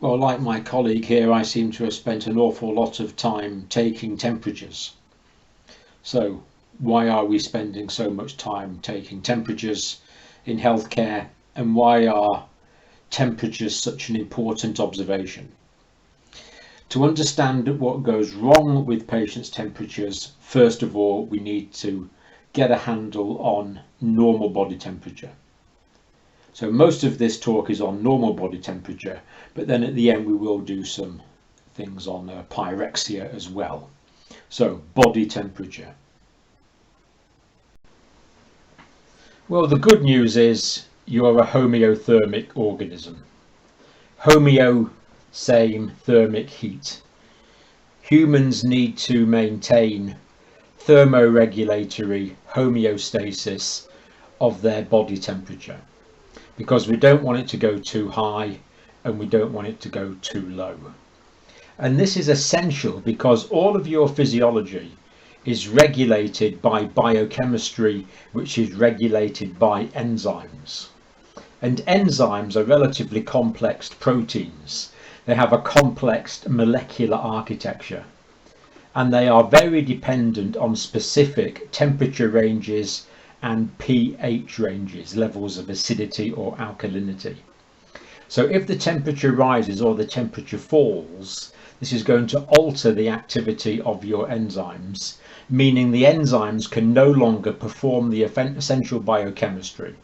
Well, like my colleague here, I seem to have spent an awful lot of time taking temperatures. So why are we spending so much time taking temperatures in healthcare, and why are temperatures such an important observation? To understand what goes wrong with patients' temperatures, first of all, we need to get a handle on normal body temperature. So most of this talk is on normal body temperature, but then at the end we will do some things on pyrexia as well. So body temperature. Well, the good news is you're a homeothermic organism. Homeo, same, thermic, heat. Humans need to maintain thermoregulatory homeostasis of their body temperature, because we don't want it to go too high and we don't want it to go too low. And this is essential because all of your physiology is regulated by biochemistry, which is regulated by enzymes. And enzymes are relatively complex proteins. They have a complex molecular architecture, and they are very dependent on specific temperature ranges and pH ranges, levels of acidity or alkalinity. So if the temperature rises or the temperature falls, this is going to alter the activity of your enzymes, meaning the enzymes can no longer perform the essential biochemistry,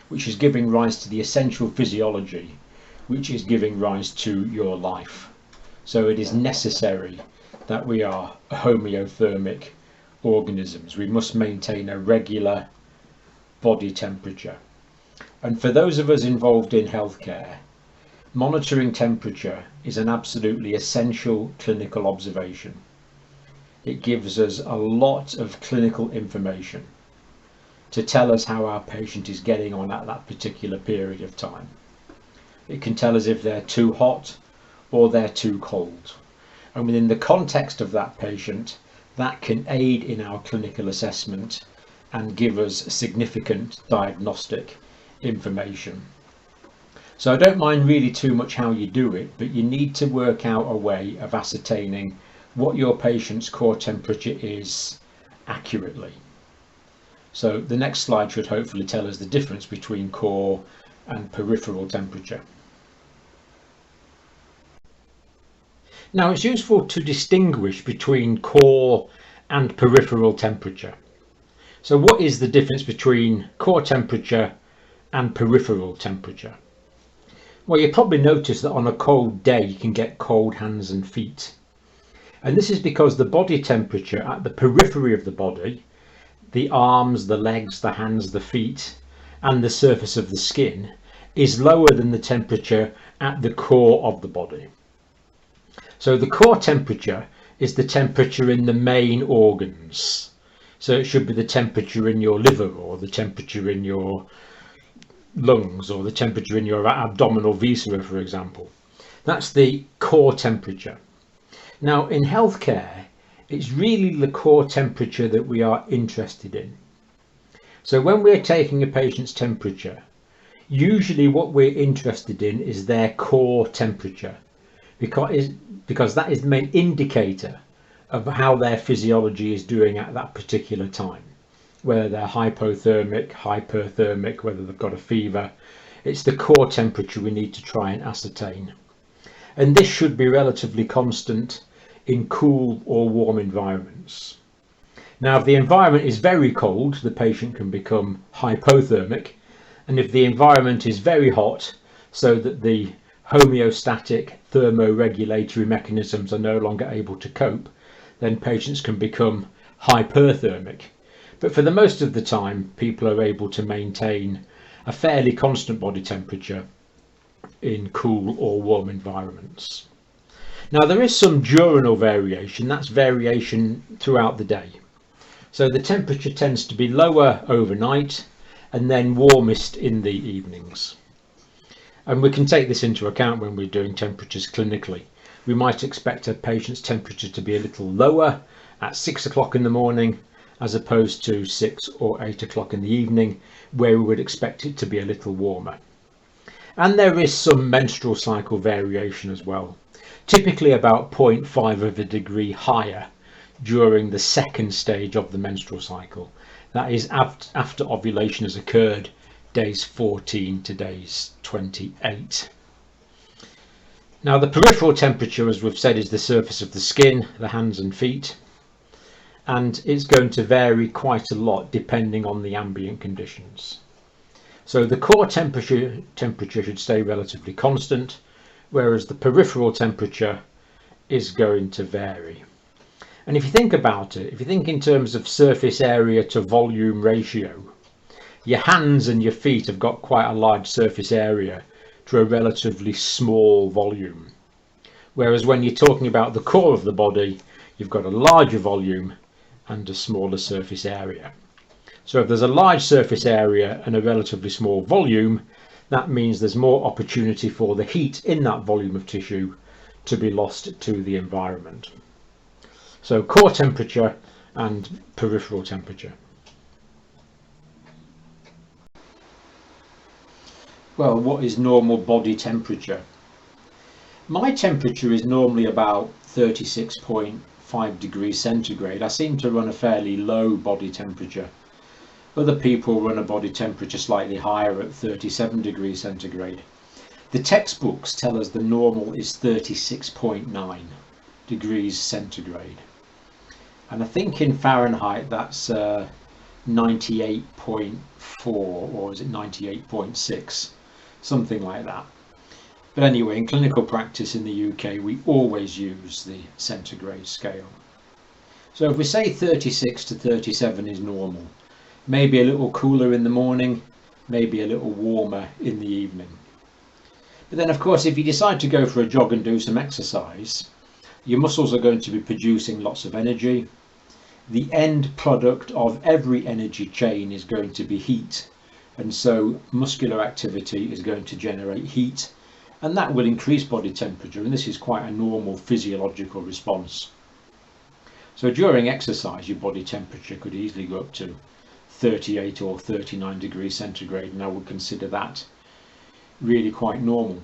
which is giving rise to the essential physiology, which is giving rise to your life. So it is necessary that we are homeothermic organisms. We must maintain a regular body temperature. And for those of us involved in healthcare, monitoring temperature is an absolutely essential clinical observation. It gives us a lot of clinical information to tell us how our patient is getting on at that particular period of time. It can tell us if they're too hot or they're too cold. And within the context of that patient, that can aid in our clinical assessment and give us significant diagnostic information. So I don't mind really too much how you do it, but you need to work out a way of ascertaining what your patient's core temperature is accurately. So the next slide should hopefully tell us the difference between core and peripheral temperature. Now it's useful to distinguish between core and peripheral temperature. So what is the difference between core temperature and peripheral temperature? Well, you probably notice that on a cold day you can get cold hands and feet. And this is because the body temperature at the periphery of the body, the arms, the legs, the hands, the feet, and the surface of the skin, is lower than the temperature at the core of the body. So the core temperature is the temperature in the main organs. So it should be the temperature in your liver, or the temperature in your lungs, or the temperature in your abdominal viscera, for example. That's the core temperature. Now in healthcare, it's really the core temperature that we are interested in. So when we're taking a patient's temperature, usually what we're interested in is their core temperature, because that is the main indicator of how their physiology is doing at that particular time. Whether they're hypothermic, hyperthermic, whether they've got a fever, it's the core temperature we need to try and ascertain. And this should be relatively constant in cool or warm environments. Now, if the environment is very cold, the patient can become hypothermic, and if the environment is very hot, so that the homeostatic thermoregulatory mechanisms are no longer able to cope, then patients can become hyperthermic. But for the most of the time, people are able to maintain a fairly constant body temperature in cool or warm environments. Now there is some diurnal variation, that's variation throughout the day. So the temperature tends to be lower overnight and then warmest in the evenings. And we can take this into account when we're doing temperatures clinically. We might expect a patient's temperature to be a little lower at 6 o'clock in the morning as opposed to 6 or 8 o'clock in the evening, where we would expect it to be a little warmer. And there is some menstrual cycle variation as well, typically about 0.5 of a degree higher during the second stage of the menstrual cycle. That is after ovulation has occurred, days 14 to days 28. Now the peripheral temperature, as we've said, is the surface of the skin, the hands and feet, and it's going to vary quite a lot depending on the ambient conditions. So the core temperature should stay relatively constant, whereas the peripheral temperature is going to vary. And if you think about it, if you think in terms of surface area to volume ratio, your hands and your feet have got quite a large surface area to a relatively small volume. Whereas when you're talking about the core of the body, you've got a larger volume and a smaller surface area. So if there's a large surface area and a relatively small volume, that means there's more opportunity for the heat in that volume of tissue to be lost to the environment. So core temperature and peripheral temperature. Well, what is normal body temperature? My temperature is normally about 36.5 degrees centigrade. I seem to run a fairly low body temperature. Other people run a body temperature slightly higher at 37 degrees centigrade. The textbooks tell us the normal is 36.9 degrees centigrade. And I think in Fahrenheit that's 98.4, or is it 98.6? Something like that. But anyway, in clinical practice in the UK, we always use the centigrade scale. So if we say 36 to 37 is normal, maybe a little cooler in the morning, maybe a little warmer in the evening. But then, of course, if you decide to go for a jog and do some exercise, your muscles are going to be producing lots of energy. The end product of every energy chain is going to be heat. And so muscular activity is going to generate heat, and that will increase body temperature. And this is quite a normal physiological response. So during exercise, your body temperature could easily go up to 38 or 39 degrees centigrade, and I would consider that really quite normal.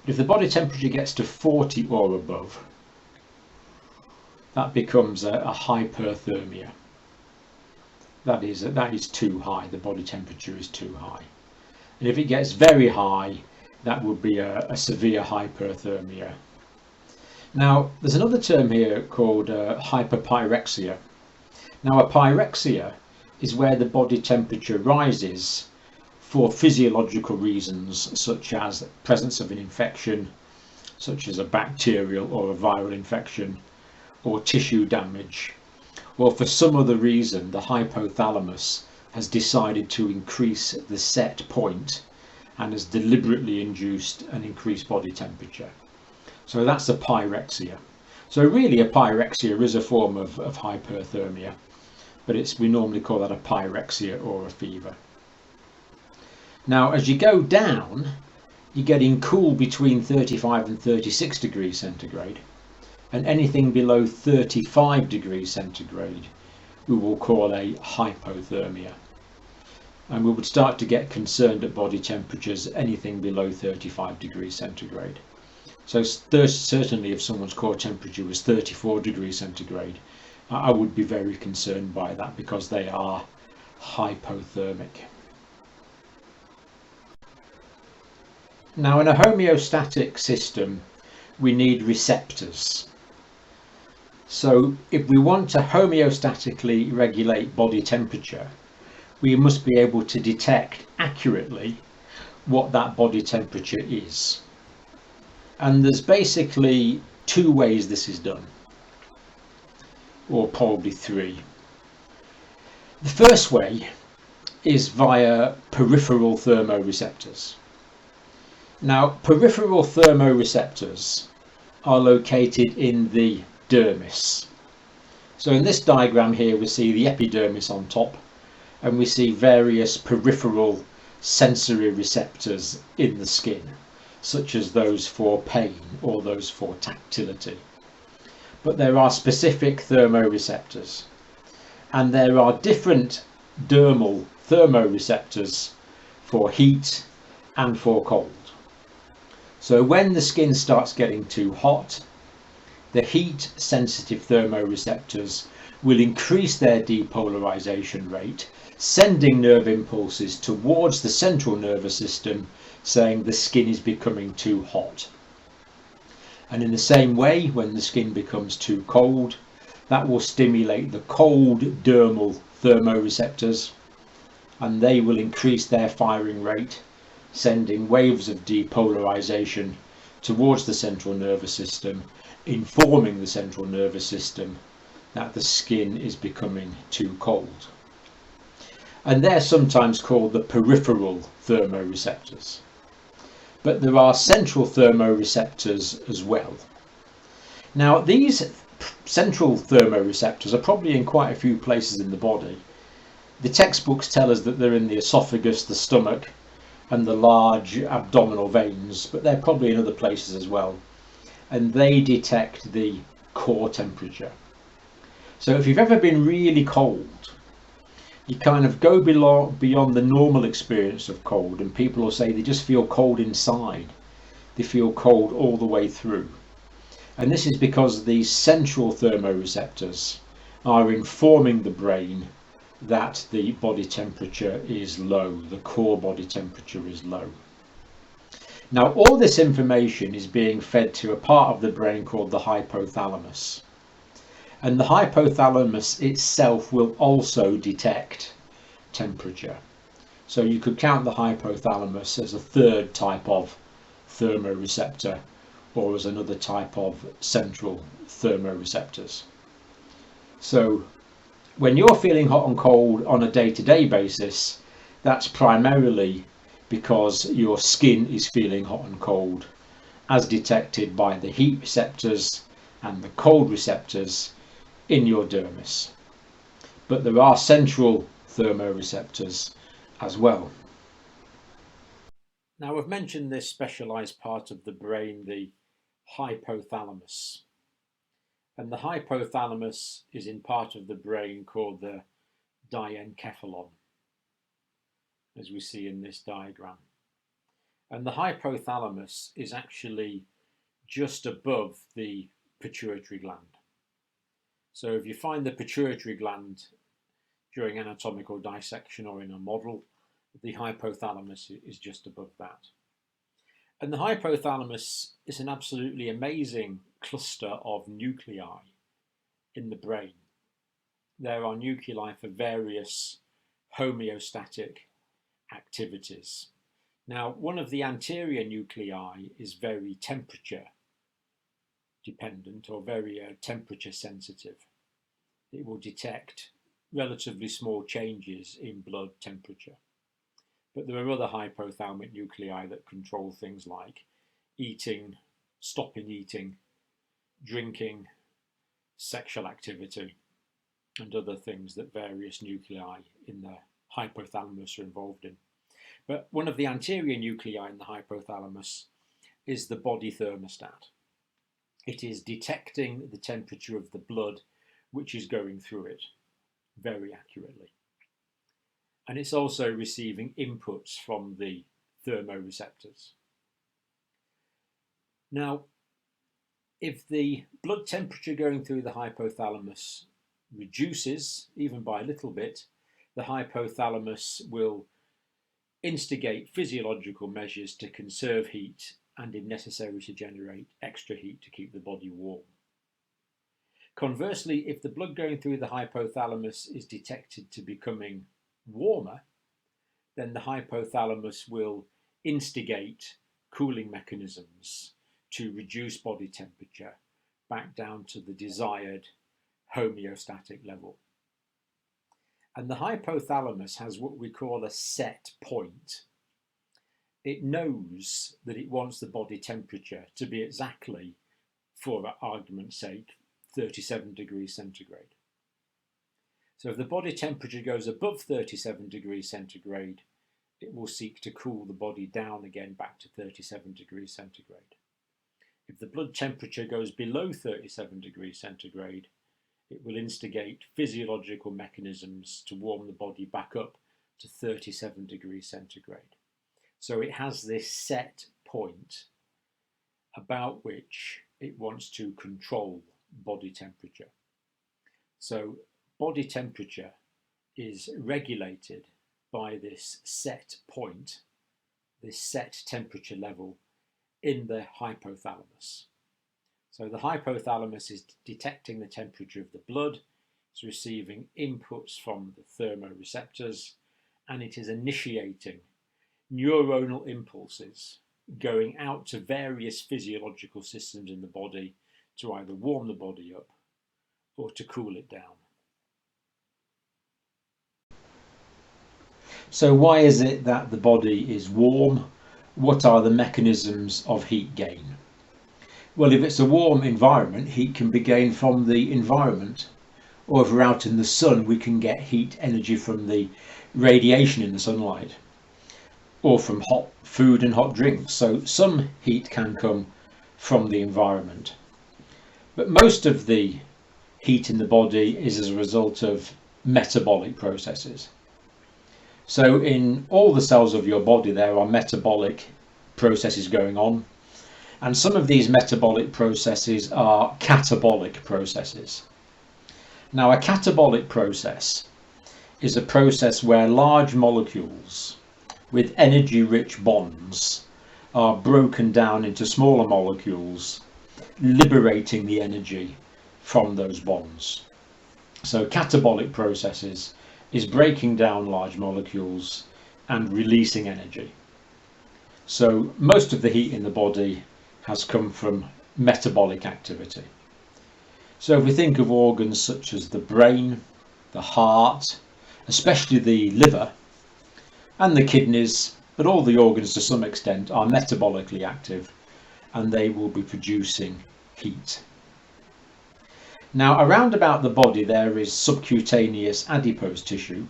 But if the body temperature gets to 40 or above, that becomes a hyperthermia. That is too high. The body temperature is too high. And if it gets very high, that would be a severe hyperthermia. Now, there's another term here called hyperpyrexia. Now, a pyrexia is where the body temperature rises for physiological reasons, such as the presence of an infection, such as a bacterial or a viral infection, or tissue damage, or for some other reason the hypothalamus has decided to increase the set point and has deliberately induced an increased body temperature. So that's a pyrexia. So really a pyrexia is a form of hyperthermia, but we normally call that a pyrexia or a fever. Now as you go down, you're getting cool between 35 and 36 degrees centigrade. And anything below 35 degrees centigrade we will call a hypothermia. And we would start to get concerned at body temperatures anything below 35 degrees centigrade. So certainly if someone's core temperature was 34 degrees centigrade, I would be very concerned by that, because they are hypothermic. Now in a homeostatic system, we need receptors. So if we want to homeostatically regulate body temperature, we must be able to detect accurately what that body temperature is. And there's basically two ways this is done, or probably three. The first way is via peripheral thermoreceptors. Now, peripheral thermoreceptors are located in the dermis. So in this diagram here we see the epidermis on top, and we see various peripheral sensory receptors in the skin, such as those for pain or those for tactility. But there are specific thermoreceptors, and there are different dermal thermoreceptors for heat and for cold. So when the skin starts getting too hot, the heat sensitive thermoreceptors will increase their depolarization rate, sending nerve impulses towards the central nervous system saying the skin is becoming too hot. And in the same way, when the skin becomes too cold, that will stimulate the cold dermal thermoreceptors, and they will increase their firing rate, sending waves of depolarization towards the central nervous system, informing the central nervous system that the skin is becoming too cold. And they're sometimes called the peripheral thermoreceptors. But there are central thermoreceptors as well. Now, these central thermoreceptors are probably in quite a few places in the body. The textbooks tell us that they're in the esophagus, the stomach, and the large abdominal veins, but they're probably in other places as well. And they detect the core temperature. So if you've ever been really cold, you kind of go beyond the normal experience of cold, and people will say they just feel cold inside. They feel cold all the way through. And this is because these central thermoreceptors are informing the brain that the body temperature is low, the core body temperature is low. Now, all this information is being fed to a part of the brain called the hypothalamus. And the hypothalamus itself will also detect temperature. So you could count the hypothalamus as a third type of thermoreceptor, or as another type of central thermoreceptors. So when you're feeling hot and cold on a day-to-day basis, that's primarily because your skin is feeling hot and cold, as detected by the heat receptors and the cold receptors in your dermis. But there are central thermoreceptors as well. Now, I've mentioned this specialized part of the brain, the hypothalamus. And the hypothalamus is in part of the brain called the diencephalon, as we see in this diagram. And the hypothalamus is actually just above the pituitary gland. So if you find the pituitary gland during anatomical dissection or in a model, the hypothalamus is just above that. And the hypothalamus is an absolutely amazing cluster of nuclei in the brain. There are nuclei for various homeostatic activities. Now, one of the anterior nuclei is very temperature dependent, or very temperature sensitive. It will detect relatively small changes in blood temperature. But there are other hypothalamic nuclei that control things like eating, stopping eating, drinking, sexual activity, and other things that various nuclei in the hypothalamus are involved in. But one of the anterior nuclei in the hypothalamus is the body thermostat. It is detecting the temperature of the blood which is going through it very accurately. And it's also receiving inputs from the thermoreceptors. Now, if the blood temperature going through the hypothalamus reduces, even by a little bit, the hypothalamus will instigate physiological measures to conserve heat and, if necessary, to generate extra heat to keep the body warm. Conversely, if the blood going through the hypothalamus is detected to becoming warmer, then the hypothalamus will instigate cooling mechanisms to reduce body temperature back down to the desired homeostatic level. And the hypothalamus has what we call a set point. It knows that it wants the body temperature to be exactly, for argument's sake, 37 degrees centigrade. So if the body temperature goes above 37 degrees centigrade, it will seek to cool the body down again back to 37 degrees centigrade. If the blood temperature goes below 37 degrees centigrade, it will instigate physiological mechanisms to warm the body back up to 37 degrees centigrade. So it has this set point about which it wants to control body temperature. So body temperature is regulated by this set point, this set temperature level in the hypothalamus. So the hypothalamus is detecting the temperature of the blood, it's receiving inputs from the thermoreceptors, and it is initiating neuronal impulses going out to various physiological systems in the body to either warm the body up or to cool it down. So why is it that the body is warm? What are the mechanisms of heat gain? Well, if it's a warm environment, heat can be gained from the environment. Or if we're out in the sun, we can get heat energy from the radiation in the sunlight, or from hot food and hot drinks. So some heat can come from the environment. But most of the heat in the body is as a result of metabolic processes. So in all the cells of your body, there are metabolic processes going on. And some of these metabolic processes are catabolic processes. Now, a catabolic process is a process where large molecules with energy-rich bonds are broken down into smaller molecules, liberating the energy from those bonds. So catabolic processes is breaking down large molecules and releasing energy. So most of the heat in the body has come from metabolic activity. So if we think of organs such as the brain, the heart, especially the liver and the kidneys, but all the organs to some extent are metabolically active and they will be producing heat. Now, around about the body there is subcutaneous adipose tissue,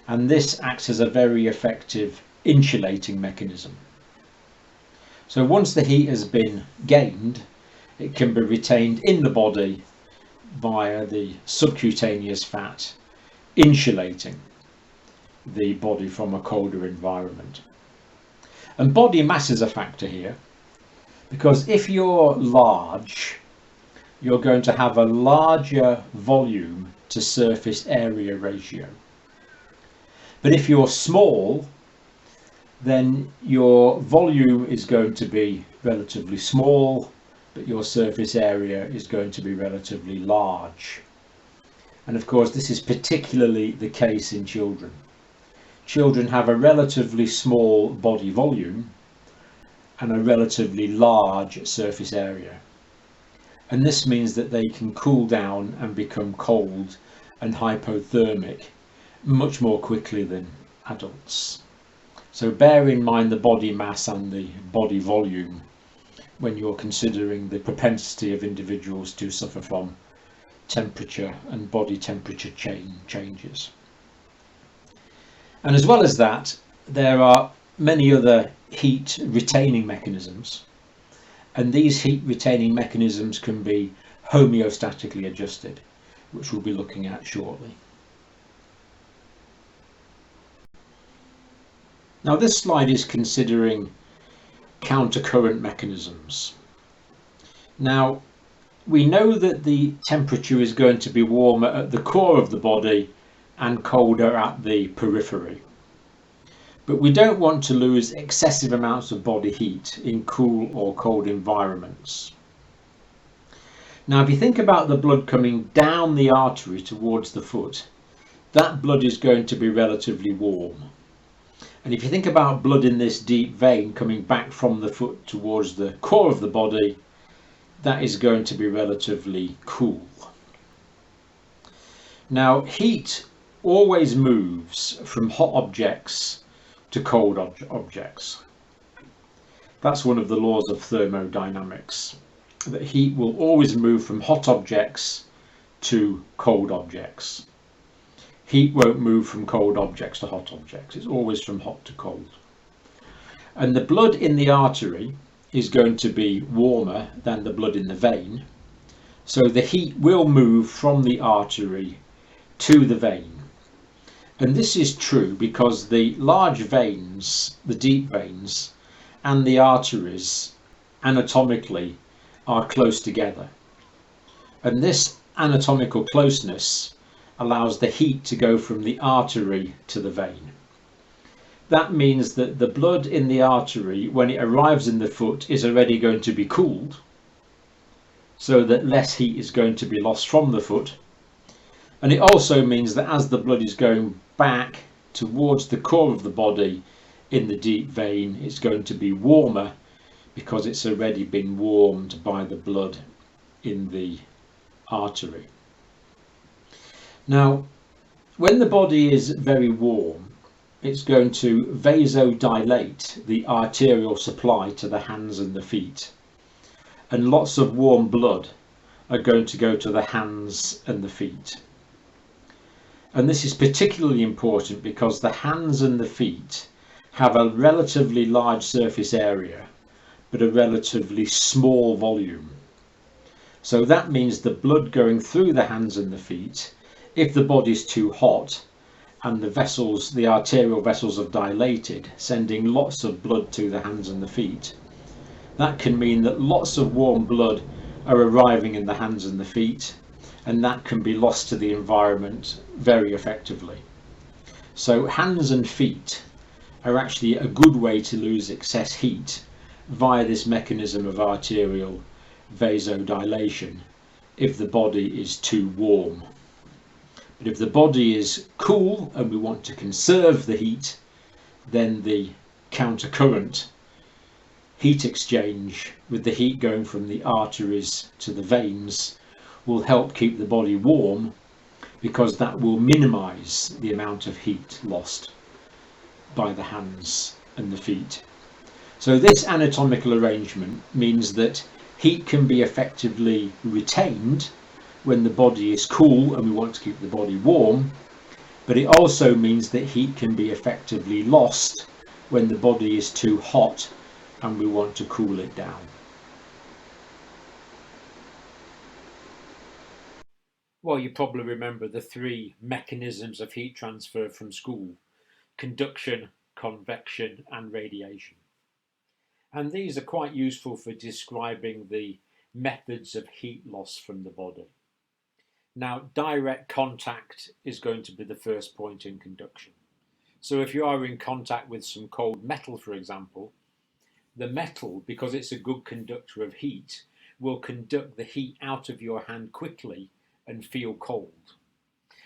and this acts as a very effective insulating mechanism. So once the heat has been gained, it can be retained in the body via the subcutaneous fat, insulating the body from a colder environment. And body mass is a factor here, because if you're large, you're going to have a larger volume to surface area ratio. But if you're small, then your volume is going to be relatively small, but your surface area is going to be relatively large. And of course, this is particularly the case in children. Children have a relatively small body volume and a relatively large surface area. And this means that they can cool down and become cold and hypothermic much more quickly than adults. So bear in mind the body mass and the body volume when you're considering the propensity of individuals to suffer from temperature and body temperature changes. And as well as that, there are many other heat retaining mechanisms. And these heat retaining mechanisms can be homeostatically adjusted, which we'll be looking at shortly. Now this slide is considering countercurrent mechanisms. Now we know that the temperature is going to be warmer at the core of the body and colder at the periphery. But we don't want to lose excessive amounts of body heat in cool or cold environments. Now, if you think about the blood coming down the artery towards the foot, that blood is going to be relatively warm. And if you think about blood in this deep vein coming back from the foot towards the core of the body, that is going to be relatively cool. Now, heat always moves from hot objects to cold objects. That's one of the laws of thermodynamics, that heat will always move from hot objects to cold objects. Heat won't move from cold objects to hot objects. It's always from hot to cold. And the blood in the artery is going to be warmer than the blood in the vein. So the heat will move from the artery to the vein. And this is true because the large veins, the deep veins, and the arteries anatomically are close together. And this anatomical closeness allows the heat to go from the artery to the vein. That means that the blood in the artery, when it arrives in the foot, is already going to be cooled, so that less heat is going to be lost from the foot. And it also means that as the blood is going back towards the core of the body in the deep vein, it's going to be warmer because it's already been warmed by the blood in the artery. Now, when the body is very warm, it's going to vasodilate the arterial supply to the hands and the feet. And lots of warm blood are going to go to the hands and the feet. And this is particularly important because the hands and the feet have a relatively large surface area, but a relatively small volume. So that means the blood going through the hands and the feet, if the body's too hot and the vessels, the arterial vessels, have dilated, sending lots of blood to the hands and the feet, that can mean that lots of warm blood are arriving in the hands and the feet, and that can be lost to the environment very effectively. So hands and feet are actually a good way to lose excess heat via this mechanism of arterial vasodilation if the body is too warm. But if the body is cool and we want to conserve the heat, then the countercurrent heat exchange with the heat going from the arteries to the veins will help keep the body warm, because that will minimize the amount of heat lost by the hands and the feet. So this anatomical arrangement means that heat can be effectively retained when the body is cool and we want to keep the body warm, but it also means that heat can be effectively lost when the body is too hot and we want to cool it down. Well, you probably remember the three mechanisms of heat transfer from school: conduction, convection, and radiation. And these are quite useful for describing the methods of heat loss from the body. Now, direct contact is going to be the first point in conduction. So if you are in contact with some cold metal, for example, the metal, because it's a good conductor of heat, will conduct the heat out of your hand quickly and feel cold.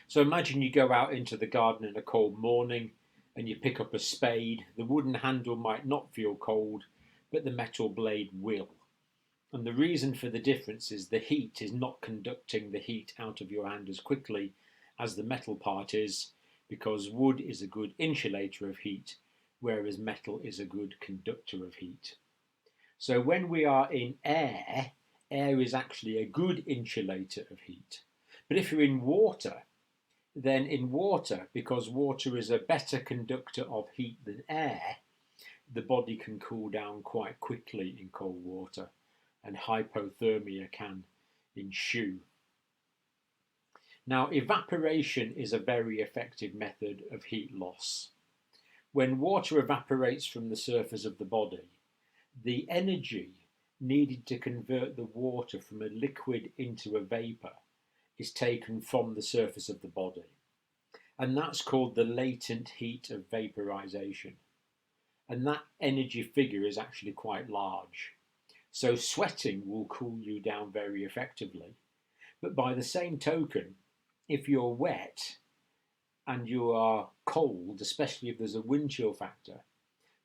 So imagine you go out into the garden in a cold morning and you pick up a spade. The wooden handle might not feel cold, but the metal blade will. And the reason for the difference is the heat is not conducting the heat out of your hand as quickly as the metal part is, because wood is a good insulator of heat, whereas metal is a good conductor of heat. So when we are in air, air is actually a good insulator of heat. But if you're in water, then in water, because water is a better conductor of heat than air, the body can cool down quite quickly in cold water, and hypothermia can ensue. Now, evaporation is a very effective method of heat loss. When water evaporates from the surface of the body, the energy needed to convert the water from a liquid into a vapour is taken from the surface of the body. And that's called the latent heat of vaporization. And that energy figure is actually quite large. So sweating will cool you down very effectively. But by the same token, if you're wet and you are cold, especially if there's a wind chill factor,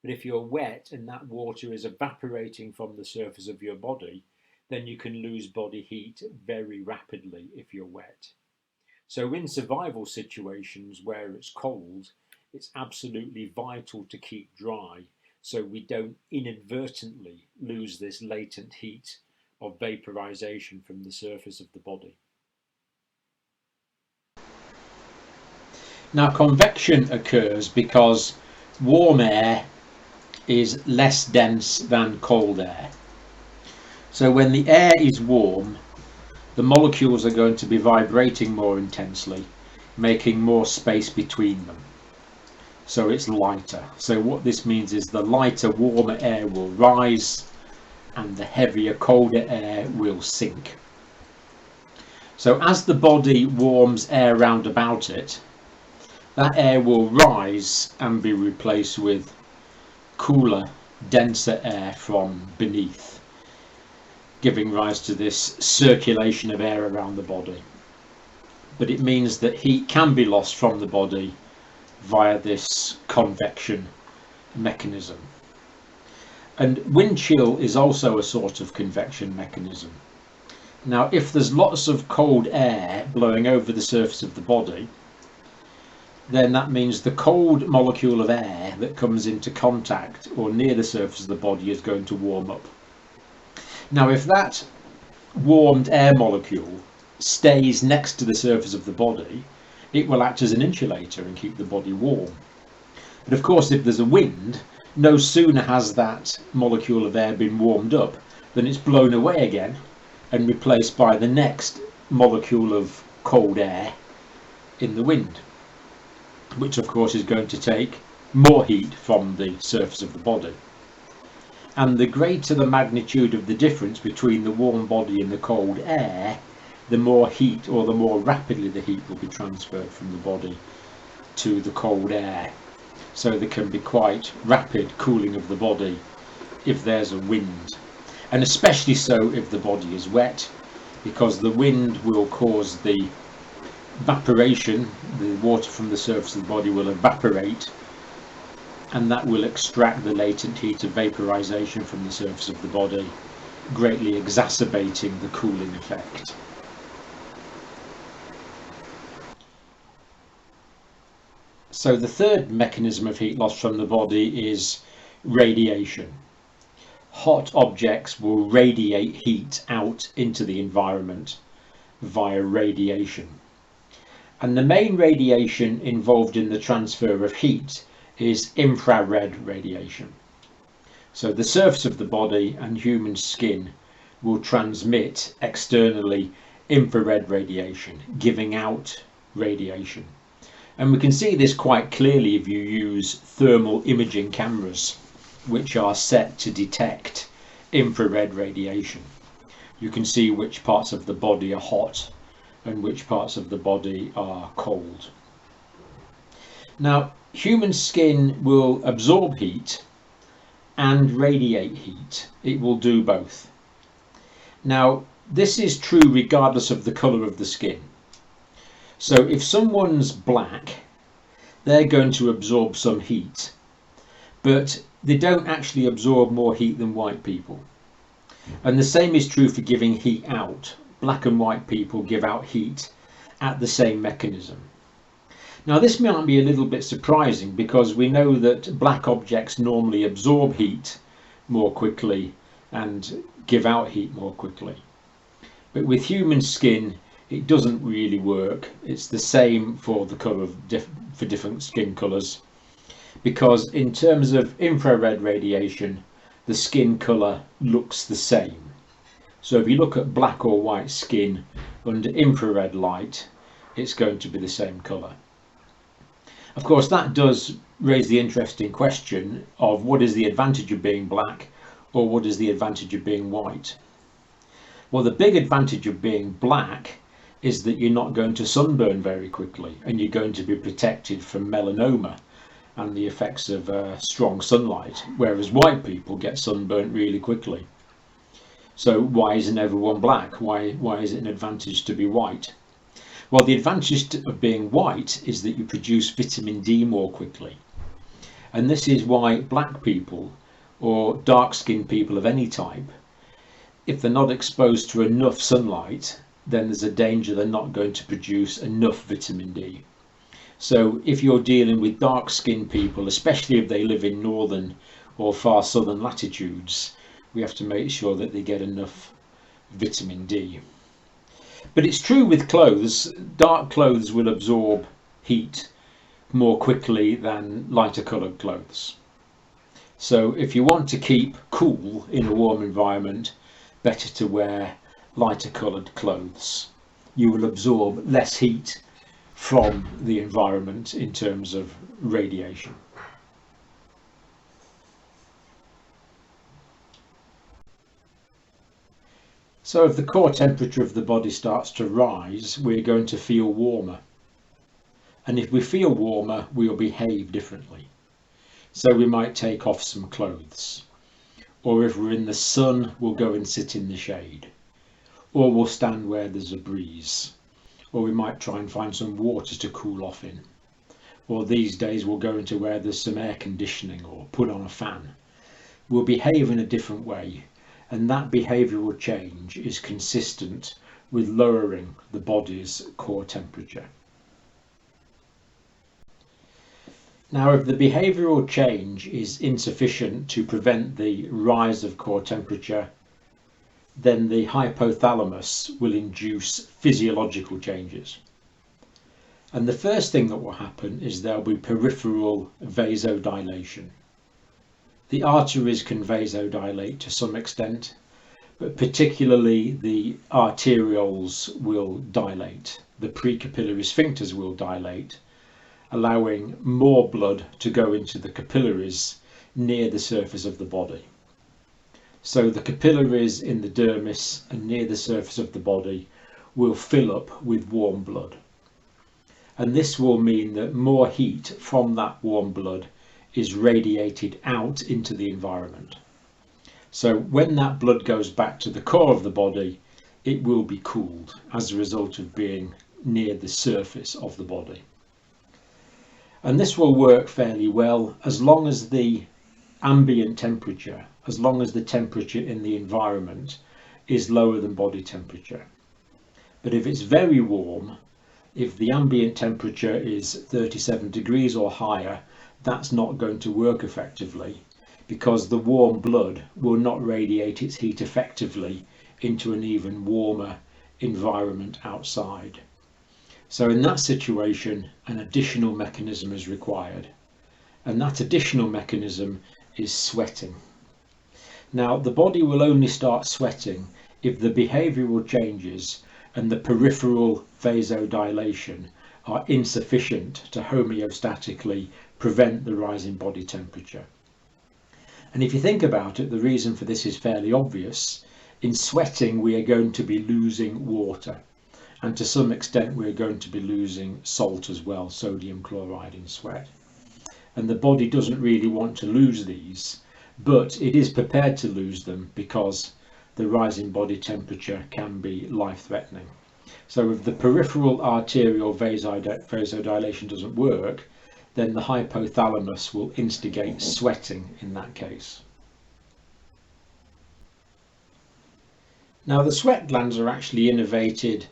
but if you're wet and that water is evaporating from the surface of your body, then you can lose body heat very rapidly if you're wet. So in survival situations where it's cold, it's absolutely vital to keep dry so we don't inadvertently lose this latent heat of vaporization from the surface of the body. Now, convection occurs because warm air is less dense than cold air. So when the air is warm, the molecules are going to be vibrating more intensely, making more space between them. So it's lighter. So what this means is the lighter, warmer air will rise and the heavier, colder air will sink. So as the body warms air round about it, that air will rise and be replaced with cooler, denser air from beneath, giving rise to this circulation of air around the body. But it means that heat can be lost from the body via this convection mechanism. And wind chill is also a sort of convection mechanism. Now, if there's lots of cold air blowing over the surface of the body, then that means the cold molecule of air that comes into contact or near the surface of the body is going to warm up. Now, if that warmed air molecule stays next to the surface of the body, it will act as an insulator and keep the body warm. But of course, if there's a wind, no sooner has that molecule of air been warmed up than it's blown away again and replaced by the next molecule of cold air in the wind, which of course is going to take more heat from the surface of the body. And the greater the magnitude of the difference between the warm body and the cold air, the more heat, or the more rapidly the heat will be transferred from the body to the cold air. So there can be quite rapid cooling of the body if there's a wind, and especially so if the body is wet, because the wind will cause the evaporation, the water from the surface of the body will evaporate, and that will extract the latent heat of vaporization from the surface of the body, greatly exacerbating the cooling effect. So the third mechanism of heat loss from the body is radiation. Hot objects will radiate heat out into the environment via radiation. And the main radiation involved in the transfer of heat is infrared radiation. So the surface of the body and human skin will transmit externally infrared radiation, giving out radiation. And we can see this quite clearly if you use thermal imaging cameras, which are set to detect infrared radiation. You can see which parts of the body are hot and which parts of the body are cold. Now, human skin will absorb heat and radiate heat. It will do both. Now, this is true regardless of the colour of the skin. So if someone's black, they're going to absorb some heat, but they don't actually absorb more heat than white people. And the same is true for giving heat out. Black and white people give out heat at the same mechanism. Now, this might be a little bit surprising because we know that black objects normally absorb heat more quickly and give out heat more quickly. But with human skin, it doesn't really work. It's the same for the colour of for different skin colours, because in terms of infrared radiation, the skin colour looks the same. So if you look at black or white skin under infrared light, it's going to be the same colour. Of course, that does raise the interesting question of what is the advantage of being black, or what is the advantage of being white? Well, the big advantage of being black is that you're not going to sunburn very quickly, and you're going to be protected from melanoma and the effects of strong sunlight, whereas white people get sunburnt really quickly. So why isn't everyone black? Why is it an advantage to be white? Well, the advantage of being white is that you produce vitamin D more quickly. And this is why black people, or dark-skinned people of any type, if they're not exposed to enough sunlight, then there's a danger they're not going to produce enough vitamin D. So if you're dealing with dark-skinned people, especially if they live in northern or far southern latitudes, we have to make sure that they get enough vitamin D. But it's true with clothes. Dark clothes will absorb heat more quickly than lighter coloured clothes. So if you want to keep cool in a warm environment, better to wear lighter coloured clothes. You will absorb less heat from the environment in terms of radiation. So if the core temperature of the body starts to rise, we're going to feel warmer. And if we feel warmer, we'll behave differently. So we might take off some clothes. Or if we're in the sun, we'll go and sit in the shade. Or we'll stand where there's a breeze. Or we might try and find some water to cool off in. Or these days we'll go into where there's some air conditioning or put on a fan. We'll behave in a different way, and that behavioural change is consistent with lowering the body's core temperature. Now, if the behavioural change is insufficient to prevent the rise of core temperature, then the hypothalamus will induce physiological changes. And the first thing that will happen is there'll be peripheral vasodilation. The arteries can vasodilate to some extent, but particularly the arterioles will dilate. The precapillary sphincters will dilate, allowing more blood to go into the capillaries near the surface of the body. So the capillaries in the dermis and near the surface of the body will fill up with warm blood. And this will mean that more heat from that warm blood is radiated out into the environment. So when that blood goes back to the core of the body, it will be cooled as a result of being near the surface of the body. And this will work fairly well as long as the ambient temperature, as long as the temperature in the environment is lower than body temperature. But if it's very warm, if the ambient temperature is 37 degrees or higher, that's not going to work effectively because the warm blood will not radiate its heat effectively into an even warmer environment outside. So in that situation, an additional mechanism is required, and that additional mechanism is sweating. Now, the body will only start sweating if the behavioural changes and the peripheral vasodilation are insufficient to homeostatically prevent the rise in body temperature. And if you think about it, the reason for this is fairly obvious. In sweating, we are going to be losing water. And to some extent we're going to be losing salt as well, sodium chloride in sweat. And the body doesn't really want to lose these, but it is prepared to lose them because the rise in body temperature can be life-threatening. So if the peripheral arterial vasodilation doesn't work, then the hypothalamus will instigate sweating in that case. Now, the sweat glands are actually innervated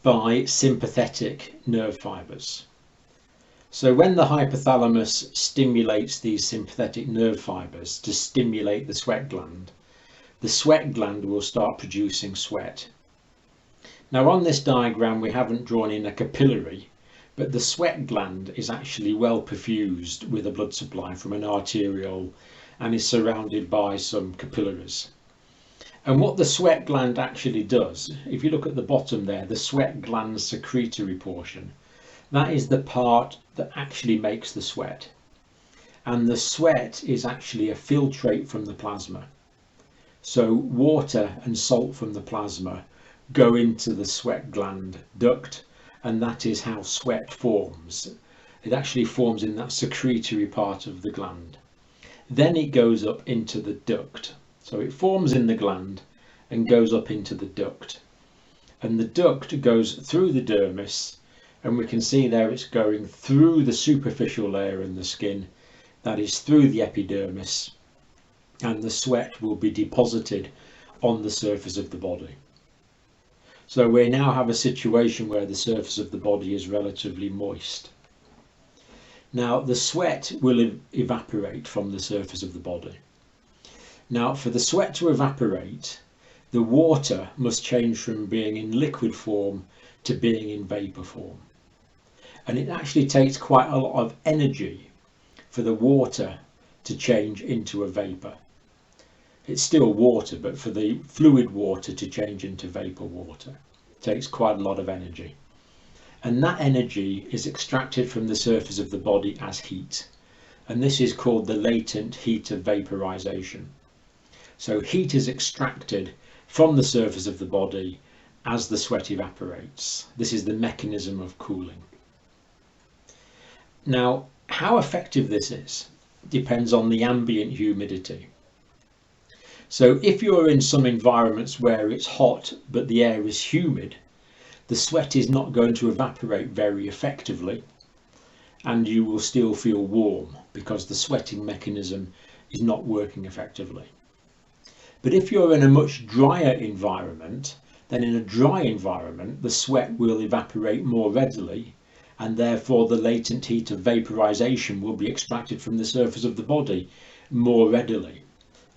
by sympathetic nerve fibres. So when the hypothalamus stimulates these sympathetic nerve fibres to stimulate the sweat gland will start producing sweat. Now, on this diagram we haven't drawn in a capillary, but the sweat gland is actually well perfused with a blood supply from an arteriole and is surrounded by some capillaries. And what the sweat gland actually does, if you look at the bottom there, the sweat gland's secretory portion, that is the part that actually makes the sweat. And the sweat is actually a filtrate from the plasma. So water and salt from the plasma go into the sweat gland duct, and that is how sweat forms. It actually forms in that secretory part of the gland. Then it goes up into the duct. So it forms in the gland and goes up into the duct. And the duct goes through the dermis, and we can see there it's going through the superficial layer in the skin, that is through the epidermis, and the sweat will be deposited on the surface of the body. So we now have a situation where the surface of the body is relatively moist. Now, the sweat will evaporate from the surface of the body. Now, for the sweat to evaporate, the water must change from being in liquid form to being in vapour form. And it actually takes quite a lot of energy for the water to change into a vapour. It's still water, but for the fluid water to change into vapour water, it takes quite a lot of energy. and that energy is extracted from the surface of the body as heat, and this is called the latent heat of vaporization. So heat is extracted from the surface of the body as the sweat evaporates. This is the mechanism of cooling. Now, how effective this is depends on the ambient humidity. So if you're in some environments where it's hot but the air is humid, the sweat is not going to evaporate very effectively, and you will still feel warm because the sweating mechanism is not working effectively. But if you're in a much drier environment, then in a dry environment the sweat will evaporate more readily, and therefore the latent heat of vaporization will be extracted from the surface of the body more readily,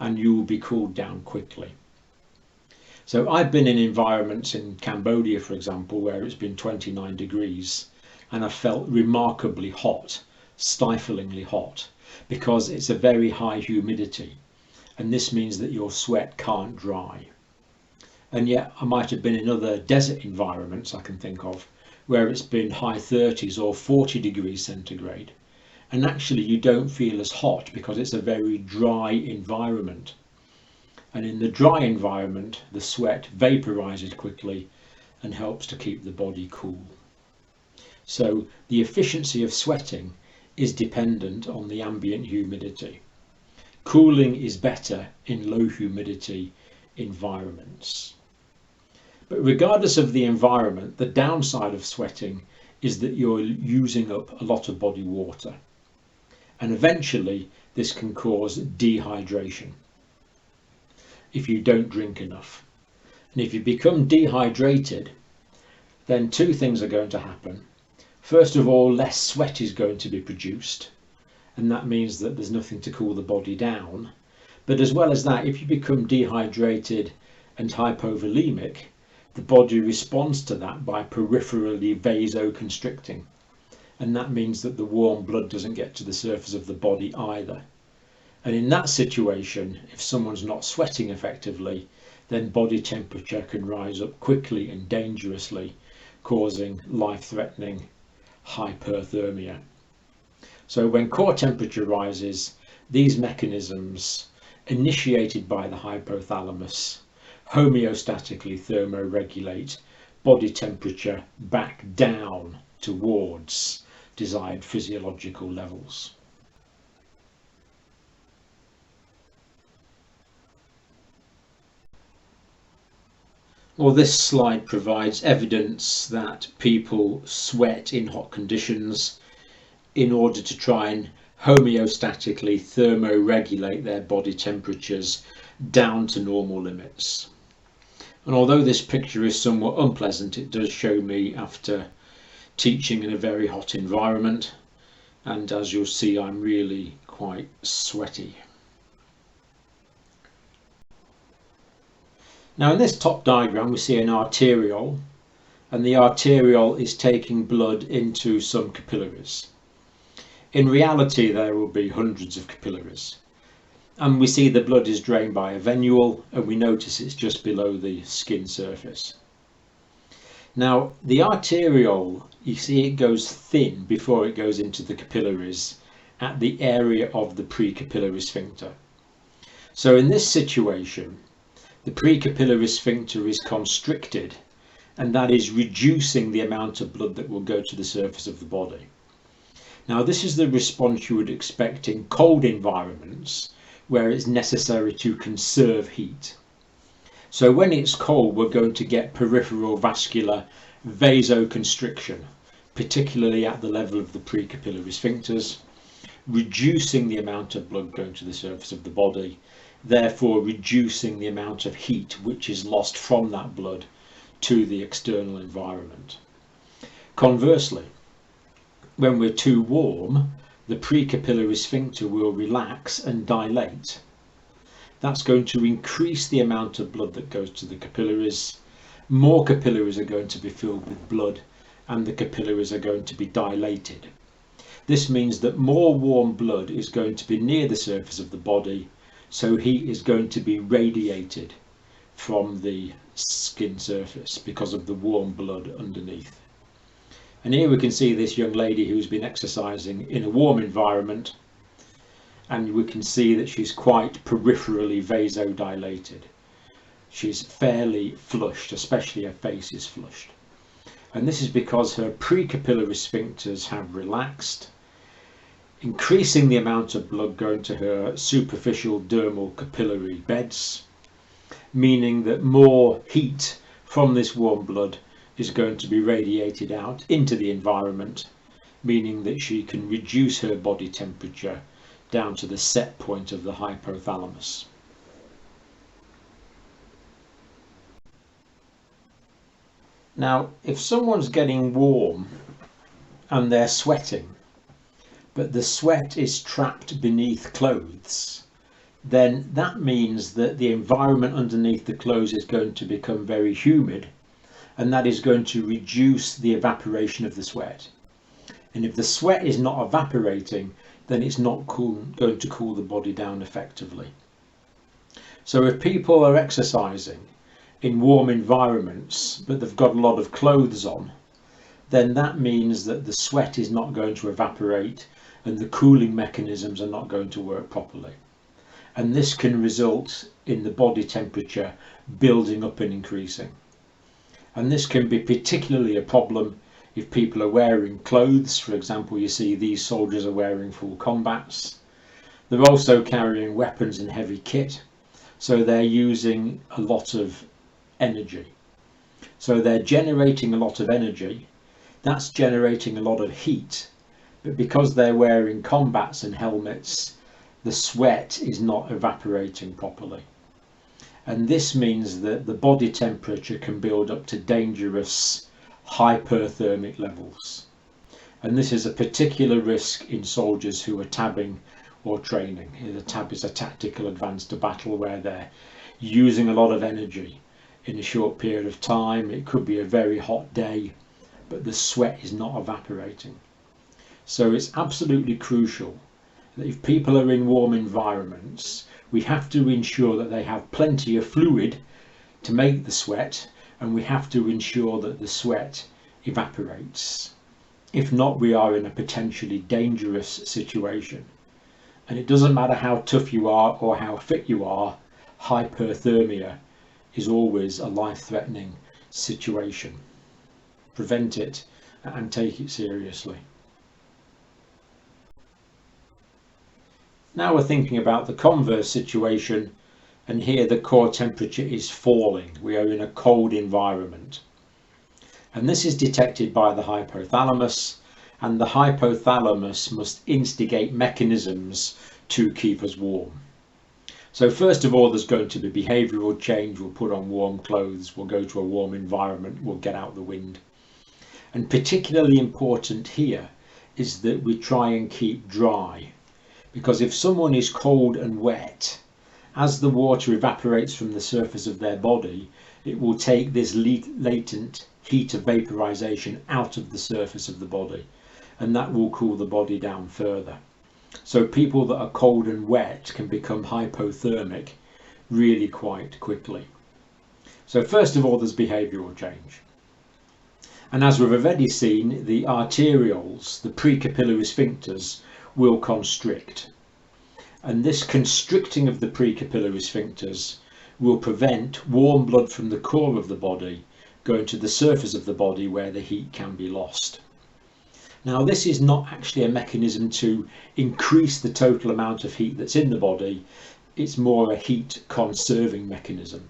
and you will be cooled down quickly. So I've been in environments in Cambodia, for example, where it's been 29 degrees and I felt remarkably hot, stiflingly hot, because it's a very high humidity, and this means that your sweat can't dry. And yet I might have been in other desert environments I can think of where it's been high 30s or 40 degrees centigrade, and actually you don't feel as hot because it's a very dry environment. And in the dry environment the sweat vaporizes quickly and helps to keep the body cool. So the efficiency of sweating is dependent on the ambient humidity. Cooling is better in low humidity environments. But regardless of the environment, the downside of sweating is that you're using up a lot of body water, and eventually this can cause dehydration if you don't drink enough. And if you become dehydrated, then two things are going to happen. First of all, less sweat is going to be produced, and that means that there's nothing to cool the body down. But as well as that, if you become dehydrated and hypovolemic, the body responds to that by peripherally vasoconstricting, and that means that the warm blood doesn't get to the surface of the body either. And in that situation, if someone's not sweating effectively, then body temperature can rise up quickly and dangerously, causing life-threatening hyperthermia. So when core temperature rises, these mechanisms, initiated by the hypothalamus, homeostatically thermoregulate body temperature back down towards desired physiological levels. Well, this slide provides evidence that people sweat in hot conditions in order to try and homeostatically thermoregulate their body temperatures down to normal limits. And although this picture is somewhat unpleasant, it does show me after teaching in a very hot environment, and as you'll see, I'm really quite sweaty. Now in this top diagram we see an arteriole, and the arteriole is taking blood into some capillaries. In reality there will be hundreds of capillaries, and we see the blood is drained by a venule, and we notice it's just below the skin surface. Now the arteriole, you see it goes thin before it goes into the capillaries at the area of the precapillary sphincter. So in this situation the precapillary sphincter is constricted, and that is reducing the amount of blood that will go to the surface of the body. Now this is the response you would expect in cold environments where it's necessary to conserve heat. So when it's cold we're going to get peripheral vascular vasoconstriction, particularly at the level of the precapillary sphincters, reducing the amount of blood going to the surface of the body, therefore reducing the amount of heat which is lost from that blood to the external environment. Conversely, when we're too warm, the precapillary sphincter will relax and dilate. That's going to increase the amount of blood that goes to the capillaries. More capillaries are going to be filled with blood, and the capillaries are going to be dilated. This means that more warm blood is going to be near the surface of the body, so heat is going to be radiated from the skin surface because of the warm blood underneath. And here we can see this young lady who's been exercising in a warm environment, and we can see that she's quite peripherally vasodilated. She's fairly flushed, especially her face is flushed. And this is because her precapillary sphincters have relaxed, increasing the amount of blood going to her superficial dermal capillary beds, meaning that more heat from this warm blood is going to be radiated out into the environment, meaning that she can reduce her body temperature down to the set point of the hypothalamus. Now, if someone's getting warm and they're sweating, but the sweat is trapped beneath clothes, then that means that the environment underneath the clothes is going to become very humid, and that is going to reduce the evaporation of the sweat. And if the sweat is not evaporating, then it's not going to cool the body down effectively. So if people are exercising in warm environments but they've got a lot of clothes on, then that means that the sweat is not going to evaporate and the cooling mechanisms are not going to work properly. And this can result in the body temperature building up and increasing. And this can be particularly a problem if people are wearing clothes. For example, you see these soldiers are wearing full combats. They're also carrying weapons and heavy kit, so they're using a lot of energy. So they're generating a lot of energy. That's generating a lot of heat. But because they're wearing combats and helmets, the sweat is not evaporating properly. And this means that the body temperature can build up to dangerous hyperthermic levels. And this is a particular risk in soldiers who are tabbing or training. The tab is a tactical advance to battle where they're using a lot of energy in a short period of time. It could be a very hot day, but the sweat is not evaporating. So it's absolutely crucial that if people are in warm environments, we have to ensure that they have plenty of fluid to make the sweat, and we have to ensure that the sweat evaporates. If not, we are in a potentially dangerous situation. And it doesn't matter how tough you are or how fit you are, hyperthermia is always a life-threatening situation. Prevent it and take it seriously. Now we're thinking about the converse situation, and here the core temperature is falling. We are in a cold environment. And this is detected by the hypothalamus, and the hypothalamus must instigate mechanisms to keep us warm. So first of all, there's going to be behavioural change. We'll put on warm clothes, we'll go to a warm environment, we'll get out the wind. And particularly important here is that we try and keep dry. Because if someone is cold and wet, as the water evaporates from the surface of their body, it will take this latent heat of vaporization out of the surface of the body, and that will cool the body down further. So people that are cold and wet can become hypothermic really quite quickly. So first of all, there's behavioural change. And as we've already seen, the arterioles, the precapillary sphincters, will constrict. And this constricting of the precapillary sphincters will prevent warm blood from the core of the body going to the surface of the body where the heat can be lost. Now, this is not actually a mechanism to increase the total amount of heat that's in the body. It's more a heat conserving mechanism.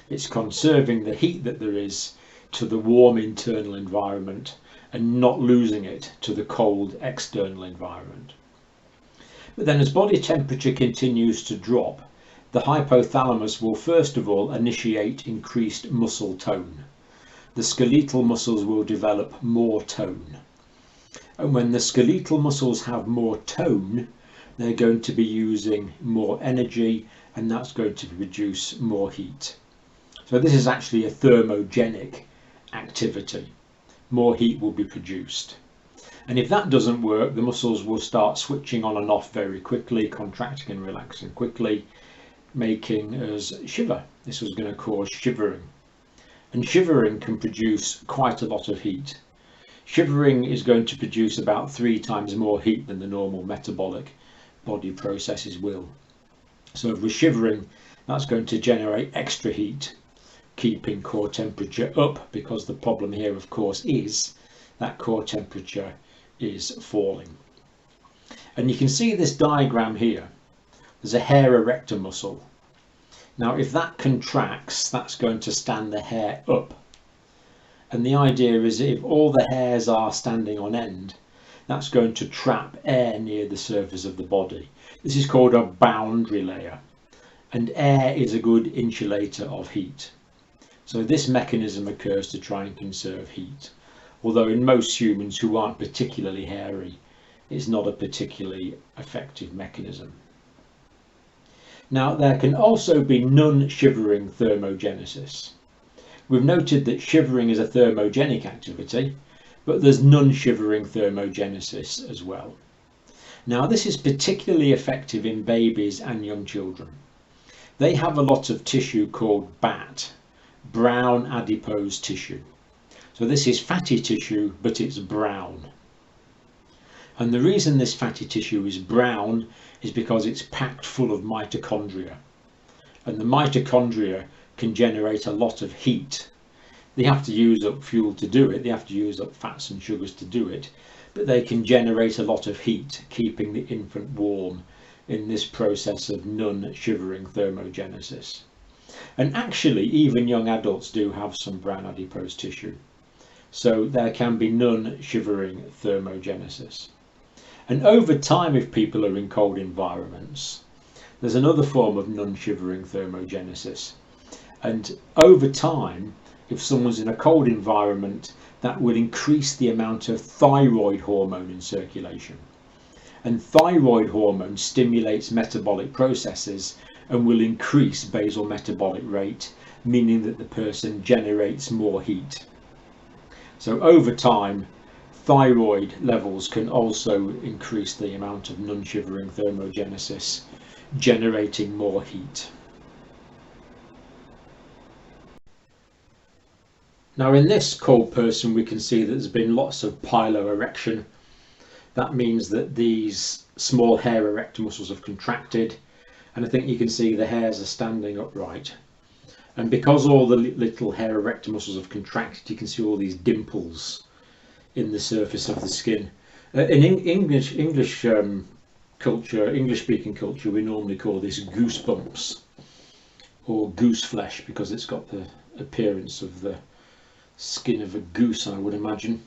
It's conserving the heat that there is to the warm internal environment and not losing it to the cold external environment. But then as body temperature continues to drop, the hypothalamus will first of all initiate increased muscle tone. The skeletal muscles will develop more tone. And when the skeletal muscles have more tone, they're going to be using more energy, and that's going to produce more heat. So this is actually a thermogenic activity. More heat will be produced. And if that doesn't work, the muscles will start switching on and off very quickly, contracting and relaxing quickly, making us shiver. This was going to cause shivering. And shivering can produce quite a lot of heat. Shivering is going to produce about 3 times more heat than the normal metabolic body processes will. So if we're shivering, that's going to generate extra heat, keeping core temperature up, because the problem here, of course, is that core temperature is falling. And you can see this diagram here. There's a hair erector muscle. Now, if that contracts, that's going to stand the hair up. And the idea is if all the hairs are standing on end, that's going to trap air near the surface of the body. This is called a boundary layer. And air is a good insulator of heat. So this mechanism occurs to try and conserve heat. Although in most humans who aren't particularly hairy, it's not a particularly effective mechanism. Now, there can also be non-shivering thermogenesis. We've noted that shivering is a thermogenic activity, but there's non-shivering thermogenesis as well. Now, this is particularly effective in babies and young children. They have a lot of tissue called BAT, brown adipose tissue. So this is fatty tissue, but it's brown. And the reason this fatty tissue is brown is because it's packed full of mitochondria. And the mitochondria can generate a lot of heat. They have to use up fuel to do it. They have to use up fats and sugars to do it. But they can generate a lot of heat, keeping the infant warm in this process of non-shivering thermogenesis. And actually, even young adults do have some brown adipose tissue. So there can be non-shivering thermogenesis. And over time, if people are in cold environments, there's another form of non-shivering thermogenesis. And over time, if someone's in a cold environment, that will increase the amount of thyroid hormone in circulation. And thyroid hormone stimulates metabolic processes and will increase basal metabolic rate, meaning that the person generates more heat. So over time, thyroid levels can also increase the amount of non-shivering thermogenesis, generating more heat. Now, in this cold person, we can see that there's been lots of piloerection. That means that these small hair erector muscles have contracted, and I think you can see the hairs are standing upright. And because all the little hair erector muscles have contracted, you can see all these dimples in the surface of the skin. In English culture, English-speaking culture, we normally call this goosebumps or goose flesh, because it's got the appearance of the skin of a goose, I would imagine.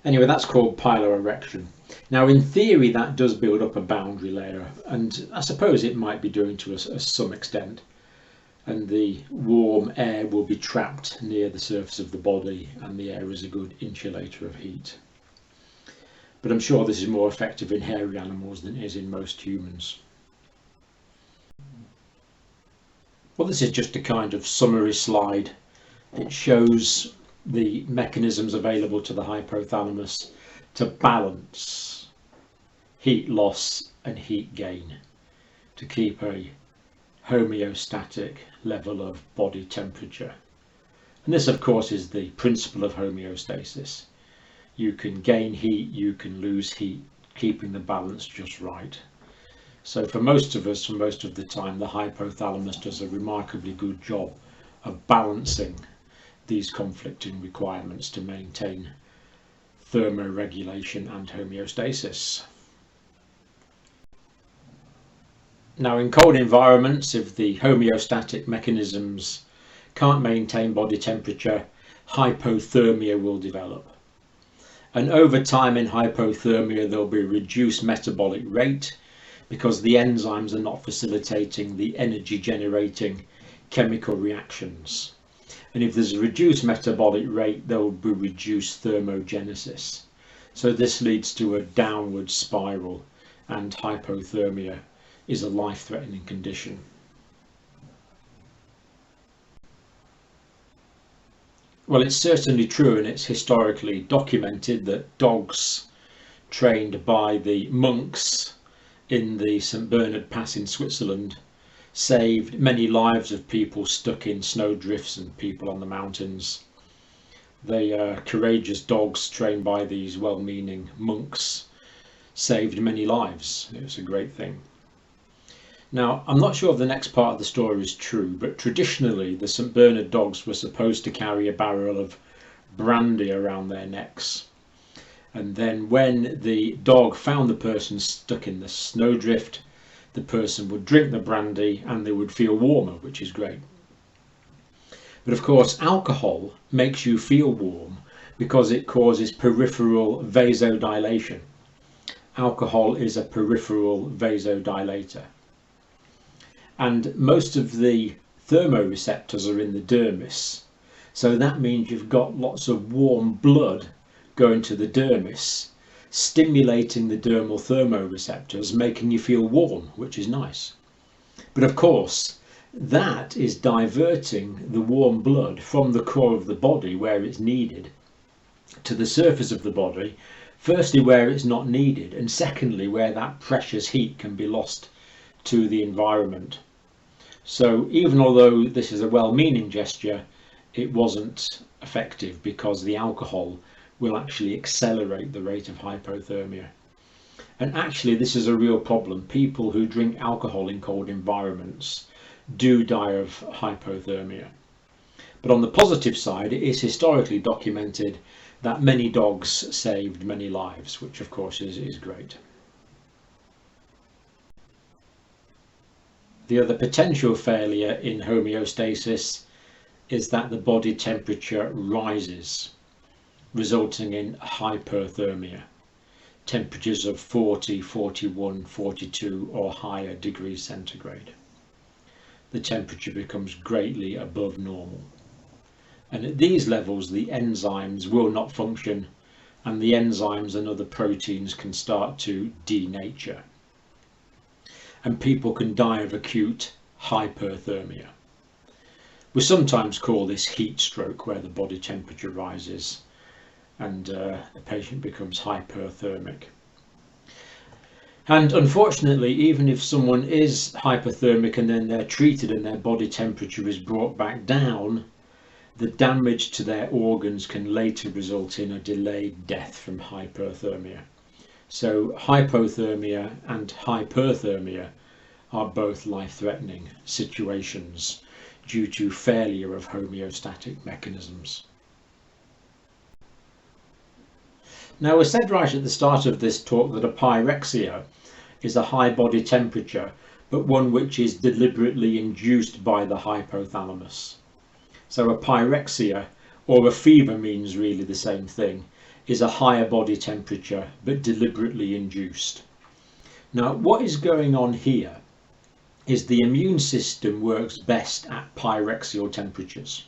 Anyway, that's called piloerection. Now, in theory, that does build up a boundary layer, and I suppose it might be doing to some extent. And the warm air will be trapped near the surface of the body, and the air is a good insulator of heat. But I'm sure this is more effective in hairy animals than it is in most humans. Well, this is just a kind of summary slide. It shows the mechanisms available to the hypothalamus to balance heat loss and heat gain, to keep a homeostatic level of body temperature. And this, of course, is the principle of homeostasis. You can gain heat, you can lose heat, keeping the balance just right. So for most of us, for most of the time, the hypothalamus does a remarkably good job of balancing these conflicting requirements to maintain thermoregulation and homeostasis. Now, in cold environments, if the homeostatic mechanisms can't maintain body temperature, hypothermia will develop. And over time in hypothermia, there'll be a reduced metabolic rate because the enzymes are not facilitating the energy generating chemical reactions. And if there's a reduced metabolic rate, there will be reduced thermogenesis. So this leads to a downward spiral, and hypothermia is a life-threatening condition. Well, it's certainly true, and it's historically documented, that dogs trained by the monks in the St. Bernard Pass in Switzerland saved many lives of people stuck in snowdrifts and people on the mountains. They courageous dogs trained by these well-meaning monks saved many lives. It was a great thing. Now, I'm not sure if the next part of the story is true, but traditionally the St. Bernard dogs were supposed to carry a barrel of brandy around their necks. And then when the dog found the person stuck in the snowdrift, the person would drink the brandy and they would feel warmer, which is great. But of course, alcohol makes you feel warm because it causes peripheral vasodilation. Alcohol is a peripheral vasodilator. And most of the thermoreceptors are in the dermis. So that means you've got lots of warm blood going to the dermis, stimulating the dermal thermoreceptors, making you feel warm, which is nice. But of course, that is diverting the warm blood from the core of the body where it's needed to the surface of the body, firstly where it's not needed, and secondly where that precious heat can be lost to the environment. So even although this is a well-meaning gesture, it wasn't effective because the alcohol will actually accelerate the rate of hypothermia. And actually this is a real problem. People who drink alcohol in cold environments do die of hypothermia. But on the positive side, it is historically documented that many dogs saved many lives, which of course is great. The other potential failure in homeostasis is that the body temperature rises, resulting in hyperthermia, temperatures of 40, 41, 42 or higher degrees centigrade. The temperature becomes greatly above normal. And at these levels, the enzymes will not function, and the enzymes and other proteins can start to denature. And people can die of acute hyperthermia. We sometimes call this heat stroke, where the body temperature rises and the patient becomes hyperthermic. And unfortunately, even if someone is hypothermic and then they're treated and their body temperature is brought back down, the damage to their organs can later result in a delayed death from hyperthermia. So hypothermia and hyperthermia are both life-threatening situations due to failure of homeostatic mechanisms. Now, we said right at the start of this talk that a pyrexia is a high body temperature, but one which is deliberately induced by the hypothalamus. So a pyrexia, or a fever means really the same thing, is a higher body temperature but deliberately induced. Now, what is going on here is the immune system works best at pyrexial temperatures.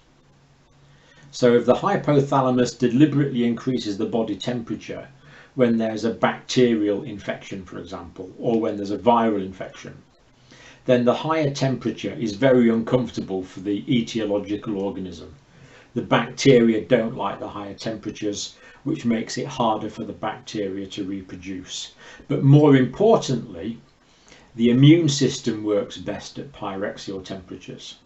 So if the hypothalamus deliberately increases the body temperature when there's a bacterial infection, for example, or when there's a viral infection, then the higher temperature is very uncomfortable for the etiological organism. The bacteria don't like the higher temperatures, which makes it harder for the bacteria to reproduce. But more importantly, the immune system works best at pyrexial temperatures.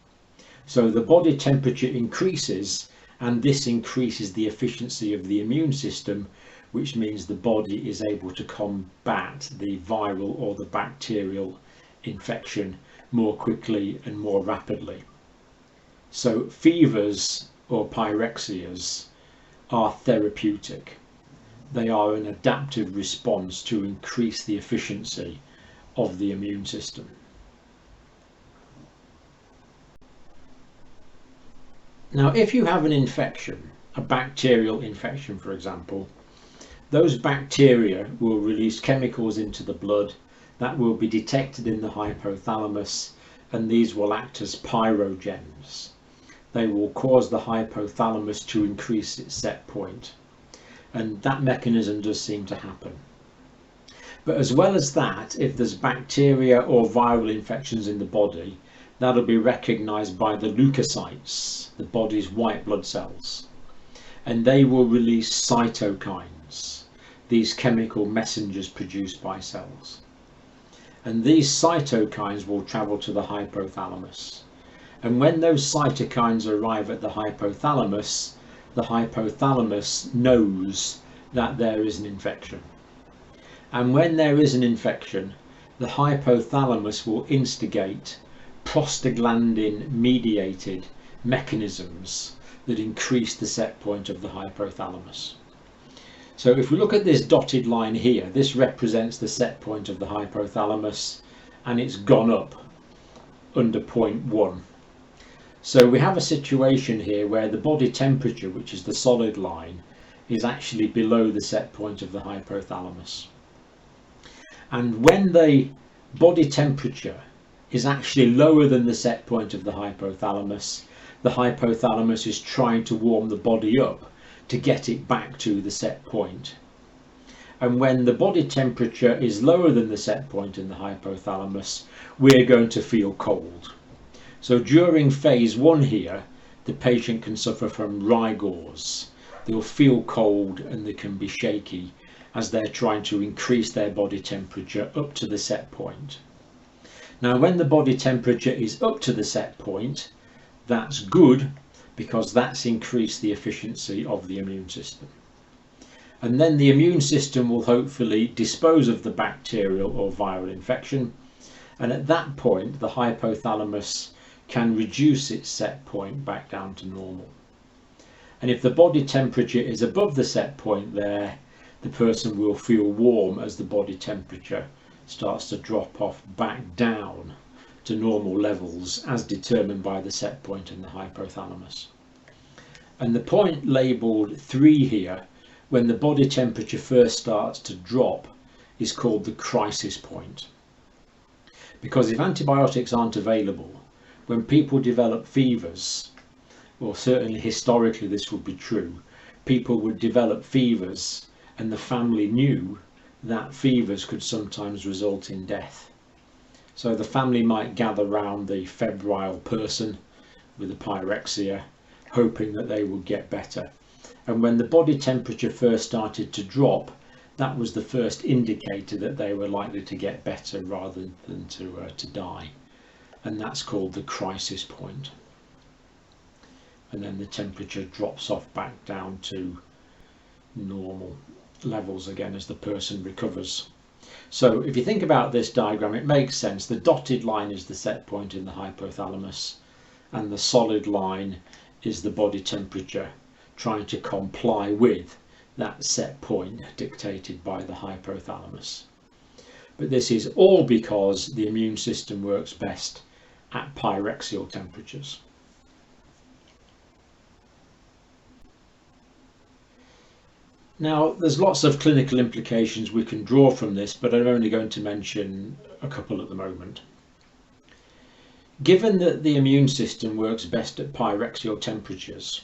So the body temperature increases, and this increases the efficiency of the immune system, which means the body is able to combat the viral or the bacterial infection more quickly and more rapidly. So fevers or pyrexias are therapeutic. They are an adaptive response to increase the efficiency of the immune system. Now, if you have an infection, a bacterial infection for example, those bacteria will release chemicals into the blood that will be detected in the hypothalamus, and these will act as pyrogens. They will cause the hypothalamus to increase its set point, and that mechanism does seem to happen. But as well as that, if there's bacteria or viral infections in the body, that'll be recognized by the leukocytes, the body's white blood cells, and they will release cytokines, these chemical messengers produced by cells. And these cytokines will travel to the hypothalamus. And when those cytokines arrive at the hypothalamus, the hypothalamus knows that there is an infection. And when there is an infection, the hypothalamus will instigate prostaglandin mediated mechanisms that increase the set point of the hypothalamus. So if we look at this dotted line here, this represents the set point of the hypothalamus, and it's gone up under 0.1. So we have a situation here where the body temperature, which is the solid line, is actually below the set point of the hypothalamus. And when the body temperature is actually lower than the set point of the hypothalamus is trying to warm the body up to get it back to the set point. And when the body temperature is lower than the set point in the hypothalamus, we're going to feel cold. So during phase 1 here, the patient can suffer from rigors. They'll feel cold and they can be shaky as they're trying to increase their body temperature up to the set point. Now when the body temperature is up to the set point, that's good because that's increased the efficiency of the immune system. And then the immune system will hopefully dispose of the bacterial or viral infection, and at that point the hypothalamus can reduce its set point back down to normal. And if the body temperature is above the set point there, the person will feel warm as the body temperature starts to drop off back down to normal levels as determined by the set point in the hypothalamus. And the point labelled 3 here, when the body temperature first starts to drop, is called the crisis point. Because if antibiotics aren't available, when people develop fevers, or certainly historically this would be true, people would develop fevers and the family knew that fevers could sometimes result in death. So the family might gather round the febrile person with a pyrexia, hoping that they would get better. And when the body temperature first started to drop, that was the first indicator that they were likely to get better rather than to die. And that's called the crisis point. And then the temperature drops off back down to normal levels again as the person recovers. So if you think about this diagram, it makes sense. The dotted line is the set point in the hypothalamus, and the solid line is the body temperature trying to comply with that set point dictated by the hypothalamus. But this is all because the immune system works best at pyrexial temperatures. Now, there's lots of clinical implications we can draw from this, but I'm only going to mention a couple at the moment. Given that the immune system works best at pyrexial temperatures,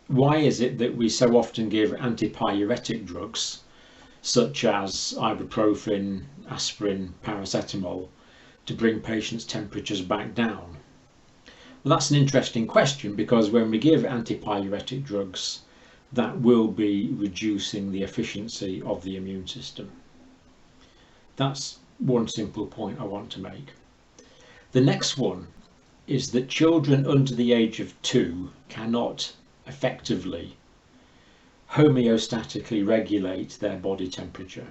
why is it that we so often give antipyretic drugs such as ibuprofen, aspirin, paracetamol to bring patients' temperatures back down? Well, that's an interesting question, because when we give antipyretic drugs, that will be reducing the efficiency of the immune system. That's one simple point I want to make. The next one is that children under the age of 2 cannot effectively homeostatically regulate their body temperature.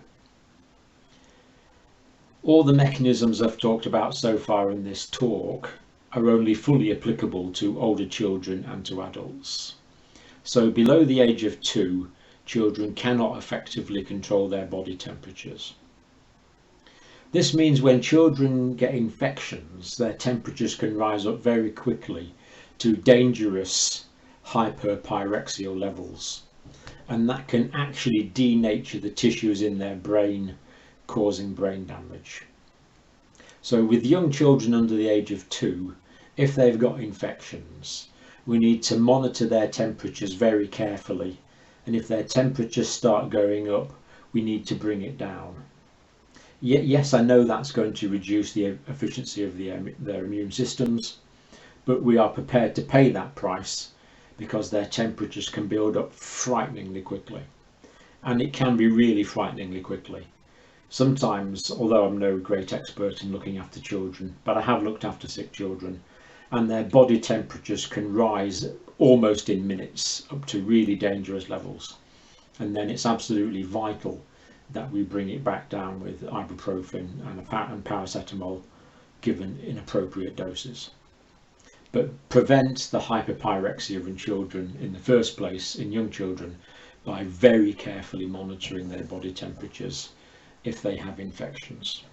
All the mechanisms I've talked about so far in this talk are only fully applicable to older children and to adults. So below the age of 2, children cannot effectively control their body temperatures. This means when children get infections, their temperatures can rise up very quickly to dangerous hyperpyrexial levels, and that can actually denature the tissues in their brain, causing brain damage. So with young children under the age of 2, if they've got infections, we need to monitor their temperatures very carefully, and if their temperatures start going up, we need to bring it down. Yes, I know that's going to reduce the efficiency of their immune systems, but we are prepared to pay that price because their temperatures can build up frighteningly quickly, and it can be really frighteningly quickly. Sometimes, although I'm no great expert in looking after children, but I have looked after sick children, and their body temperatures can rise almost in minutes up to really dangerous levels. And then it's absolutely vital that we bring it back down with ibuprofen and paracetamol given in appropriate doses. But prevent the hyperpyrexia in children in the first place, in young children, by very carefully monitoring their body temperatures if they have infections.